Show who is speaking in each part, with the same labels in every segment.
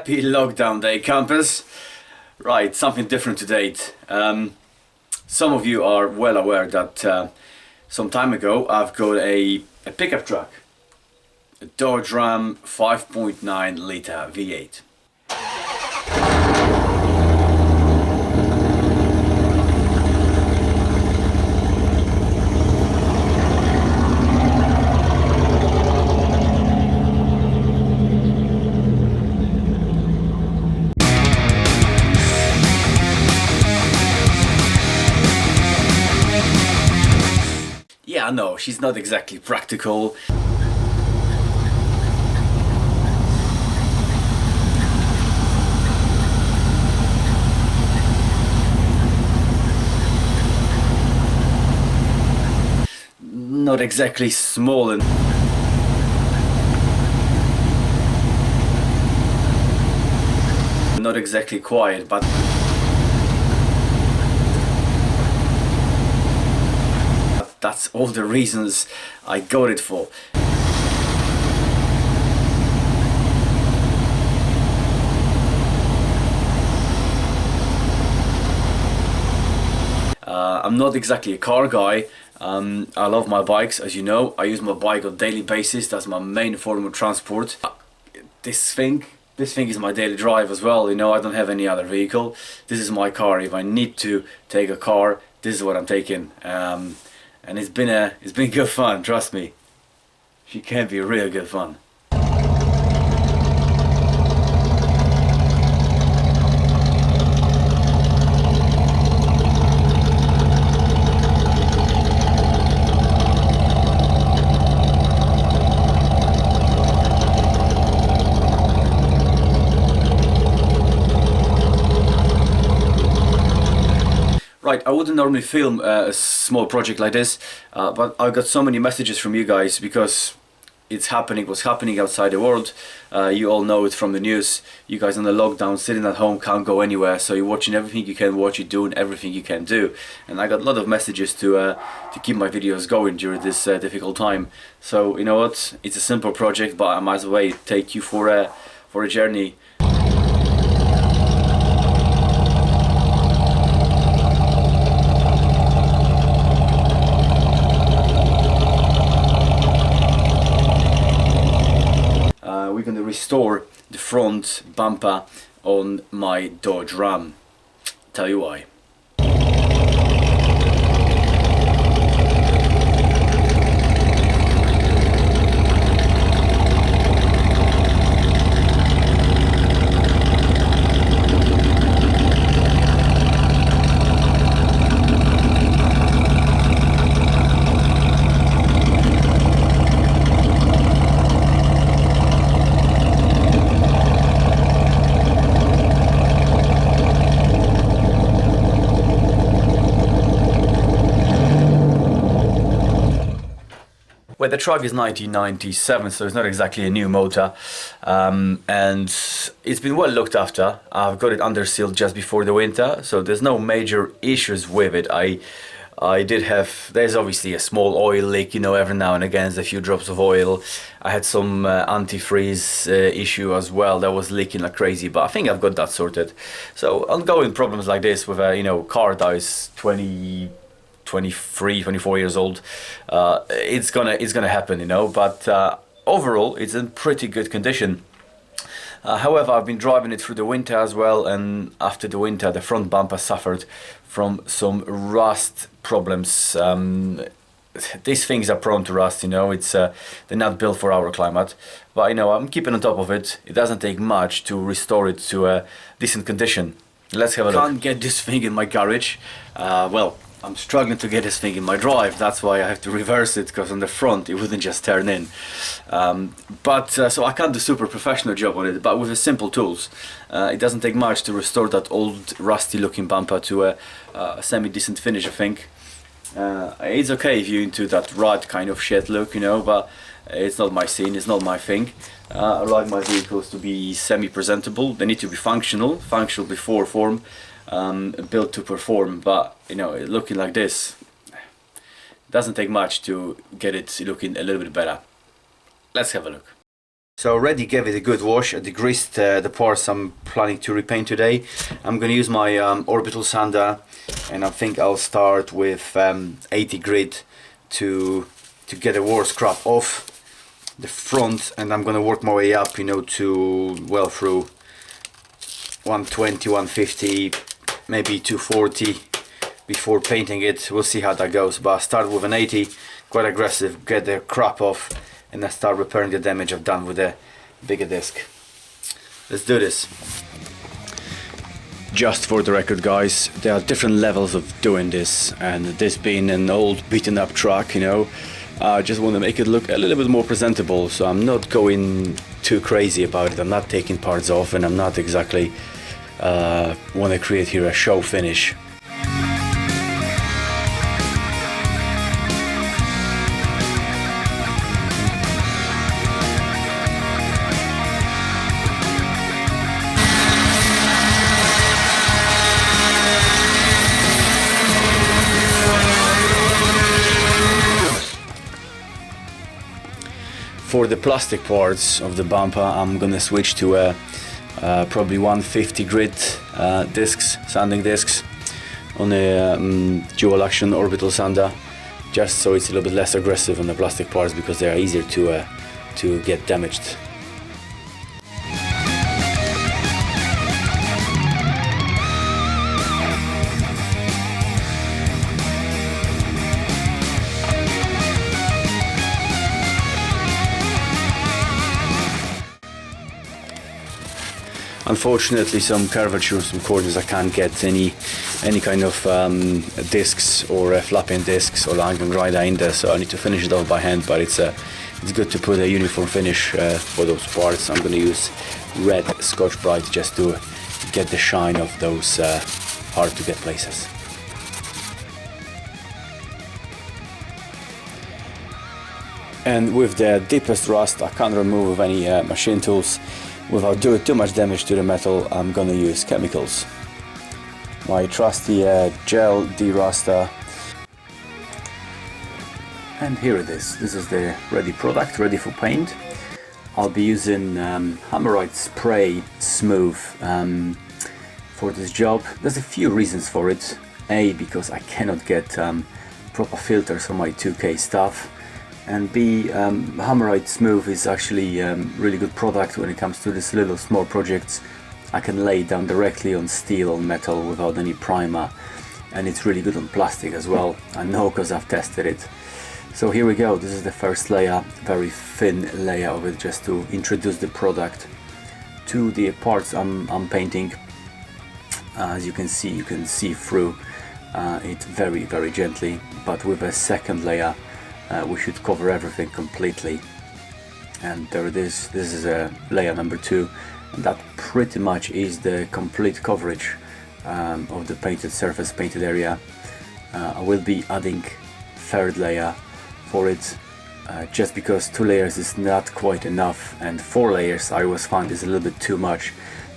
Speaker 1: Happy lockdown day, campers. Right, something different to date. Some of you are well aware that some time ago I've got a pickup truck, a Dodge Ram 5.9 litre V8. Yeah, no, she's not exactly practical. Not exactly small and not exactly quiet, but that's all the reasons I got it for. I'm not exactly a car guy. I love my bikes, as you know. I use my bike on a daily basis. That's my main form of transport. This thing is my daily drive as well. You know, I don't have any other vehicle. This is my car. If I need to take a car, this is what I'm taking. And it's been good fun, trust me. She can be real good fun. Right, I wouldn't normally film a small project like this, but I got so many messages from you guys because it's happening, what's happening outside the world. You all know it from the news. You guys on the lockdown, sitting at home, can't go anywhere, so you're watching everything you can watch, you're doing everything you can do. And I got a lot of messages to keep my videos going during this difficult time. So, you know what, it's a simple project, but I might as well take you for a journey. We're going to restore the front bumper on my Dodge Ram. Tell you why. Well, the truck is 1997, so it's not exactly a new motor, and it's been well looked after. I've got it under seal just before the winter, so there's no major issues with it. I did have, there's obviously a small oil leak, you know, every now and again, there's a few drops of oil. I had some antifreeze issue as well that was leaking like crazy, but I think I've got that sorted. So ongoing problems like this with a, you know, car that is 23, 24 years old, it's gonna happen, you know, but overall it's in pretty good condition. However, I've been driving it through the winter as well, and after the winter the front bumper suffered from some rust problems. These things are prone to rust, you know, it's they're not built for our climate, but you know, I'm keeping on top of it. It doesn't take much to restore it to a decent condition. Let's have a look. Can't get this thing in my garage. Well, I'm struggling to get this thing in my drive. That's why I have to reverse it, because on the front it wouldn't just turn in. So I can't do super professional job on it, but with the simple tools, it doesn't take much to restore that old rusty looking bumper to a semi-decent finish, I think. It's okay if you're into that rut kind of shit look, you know, but it's not my scene, it's not my thing. I like my vehicles to be semi-presentable. They need to be functional before form. Built to perform, but you know, looking like this, it doesn't take much to get it looking a little bit better. Let's have a look. So already gave it a good wash. I degreased the parts I'm planning to repaint today. I'm gonna use my orbital sander, and I think I'll start with 80 grit to get a war scrap off the front, and I'm gonna work my way up, you know, to well through 120, 150, maybe 240 before painting it. We'll see how that goes, but I'll start with an 80, quite aggressive, get the crap off, and then start repairing the damage I've done with the bigger disc. Let's do this. Just for the record, guys, there are different levels of doing this, and this being an old beaten up truck, you know, I just want to make it look a little bit more presentable, so I'm not going too crazy about it. I'm not taking parts off, and I'm not exactly want to create here a show finish. For the plastic parts of the bumper, I'm gonna switch to probably 150 grit discs, sanding discs, on a dual action orbital sander, just so it's a little bit less aggressive on the plastic parts because they are easier to get damaged. Unfortunately, some curvature, some corners, I can't get any kind of discs or flapping discs or Magnum grinder in there, so I need to finish it off by hand. But it's good to put a uniform finish for those parts. I'm going to use red Scotch-Brite just to get the shine of those hard to get places. And with the deepest rust, I can't remove any machine tools without doing too much damage to the metal. I'm gonna use chemicals. My trusty gel de-ruster. And here it is. This is the ready product, ready for paint. I'll be using Hammerite Spray Smooth for this job. There's a few reasons for it. A, because I cannot get proper filters for my 2K stuff. And B, Hammerite Smooth is actually a really good product when it comes to these little small projects. I can lay it down directly on steel or metal without any primer, and it's really good on plastic as well. I know because I've tested it. So here we go. This is the first layer, very thin layer of it, just to introduce the product to the parts I'm painting. As you can see through it very gently, but with a second layer we should cover everything completely. And there it is. This is layer number 2, and that pretty much is the complete coverage of the painted surface, painted area. I will be adding third layer for it, just because 2 layers is not quite enough, and 4 layers I always find is a little bit too much.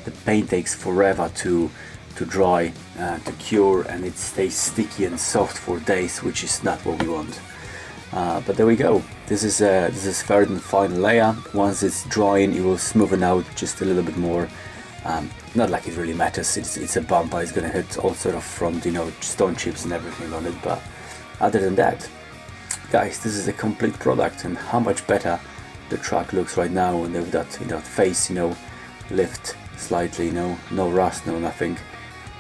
Speaker 1: The paint takes forever to dry, to cure, and it stays sticky and soft for days, which is not what we want. But there we go. This is third and final layer. Once it's drying, it will smoothen out just a little bit more. Not like it really matters. It's a bumper. It's gonna hit all sort of front, you know, stone chips and everything on it. But other than that, guys, this is a complete product. And how much better the truck looks right now, and with that, you know, face, you know, lift slightly, you know, no rust, no nothing.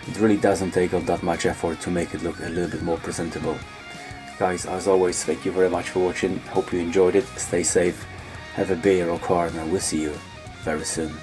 Speaker 1: It really doesn't take all that much effort to make it look a little bit more presentable. Guys, as always, thank you very much for watching. Hope you enjoyed it. Stay safe, have a beer or card, and we'll see you very soon.